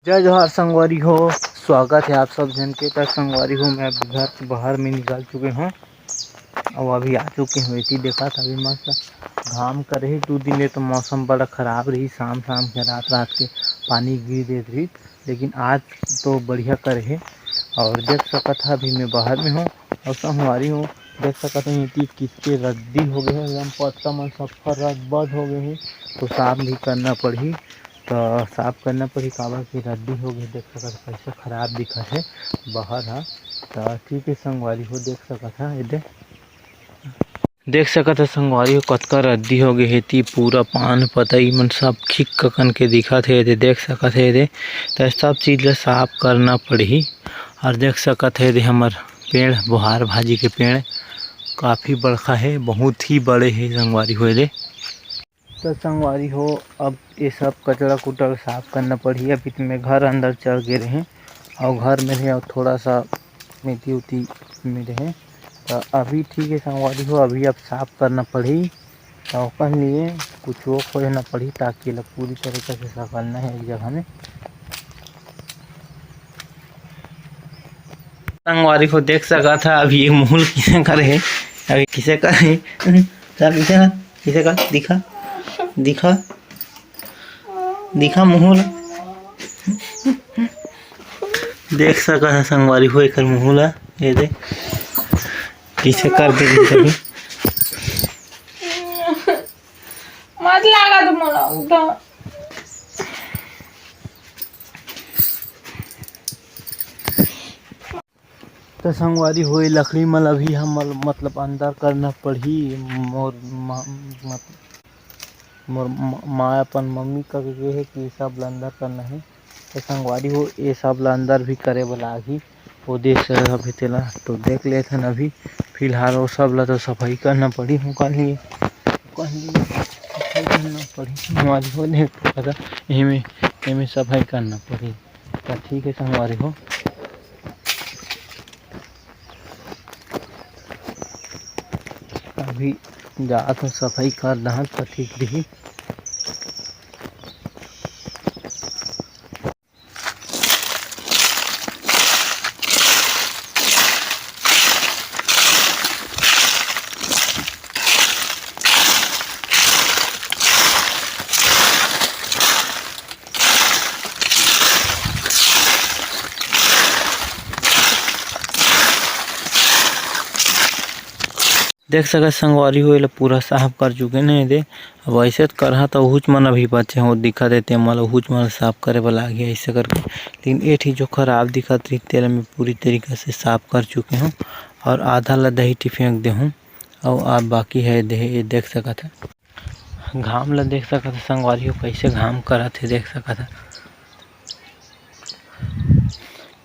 जय जोहार संगवारी हो। स्वागत है आप सब जन के। तक संगवारी हो, मैं अभी घर से बाहर में निकल चुके हैं और अभी आ चुके हैं। इसी देखा था अभी मस्त घाम करे ही 2 दिन ले तो मौसम बड़ा ख़राब रही। शाम शाम के रात रात के पानी गिर देत रही, लेकिन आज तो बढ़िया करे है। और देख सकत है अभी मैं बाहर में हूँ और संगवारी हूँ। देख सकते हैं कि कितने रद्दी हो गए हैं, एकदम पत्ता मन सफर रद्द हो गए हैं। तो साफ भी करना पड़ी, तो साफ करना पड़ी काबर की रद्दी हो गई। देख सकत कैसे खराब दिखत है बाहर हा। तो ठीक है संगवारी हो, देख सकत है इधर देख सकत है संगवारी हो कतका रद्दी हो गए हे। ती पूरा पान पतई मन सब खिक ककन के दिखत है। ये देख सकत है ये तो सब चीज़ ला साफ करना पड़ही। और देख सकत है ये हमर पेड़ बोहार भाजी के पेड़ काफ़ी बड़का है, बहुत ही बड़े है संगवारी हो। ये तो संगवारी हो अब ये सब कचरा कुचरा साफ करना पड़ी। अभी तो मैं घर अंदर चल गए रहे और घर में रहे और थोड़ा सा मेथी उती में रहे। तो अभी ठीक है संगवारी हो, अभी अब साफ करना पड़ी तो अपन लिए कुछ वो खोजना पड़ी ताकि ये पूरी तरीके से संभालना है एक जगह में। संगवारी को देख सका था अभी ये मूल किसे करे है, अभी किसे करे चल किसे कर दिखा दिखा दिखा मुँह देख सका है संगवारी हो। एक मुँह ला ये दे किसे कर दे कभी मत लगा तुम उठा। तो संगवारी हो लकड़ी मल अभी हम मतलब अंदर करना पड़ी। मोर माँ अपन मम्मी का ये है कि सब ला अंदर करना है। तो संगवारी हो ये सब ला अंदर भी करे वाला ही वो देख अभी तेला तो देख लेते हैं। अभी फिलहाल वो सब ला तो सफाई करना पड़ी हूँ कल लिए सफाई करना पड़ी संगवारी हो। देख में सफाई करना पड़ी तो ठीक है संगवारी हो। अभी जा तो सफाई कर रहा तो ठीक रही। देख सकत संगवारी हो पूरा साफ कर चुके नहीं दे। अब ऐसे तो करहा तो उहुच मन अभी बचे हो दिखत है ते मन उहुच मन साफ करे वाला आ गया ऐसे करके। लेकिन ये ठीक जो खराब दिखत रही तेल में पूरी तरीके से साफ कर चुके हूँ और आधा ला दही टी फेंक दे हूँ और आप बाकी है ये देख सकत है। घाम ला देख सकत है संगवारी हो कैसे घाम करत है देख सकत है।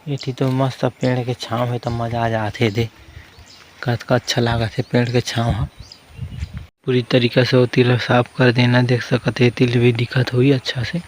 ये ठीक तो मस्त पेड़ के छाँव है तो मजा आ जाते दे कतका अच्छा लागत है। पेड़ के छाँव हा पूरी तरीका से वो तिल साफ कर देना देख सकते है। तिल भी दिखत हुई अच्छा से।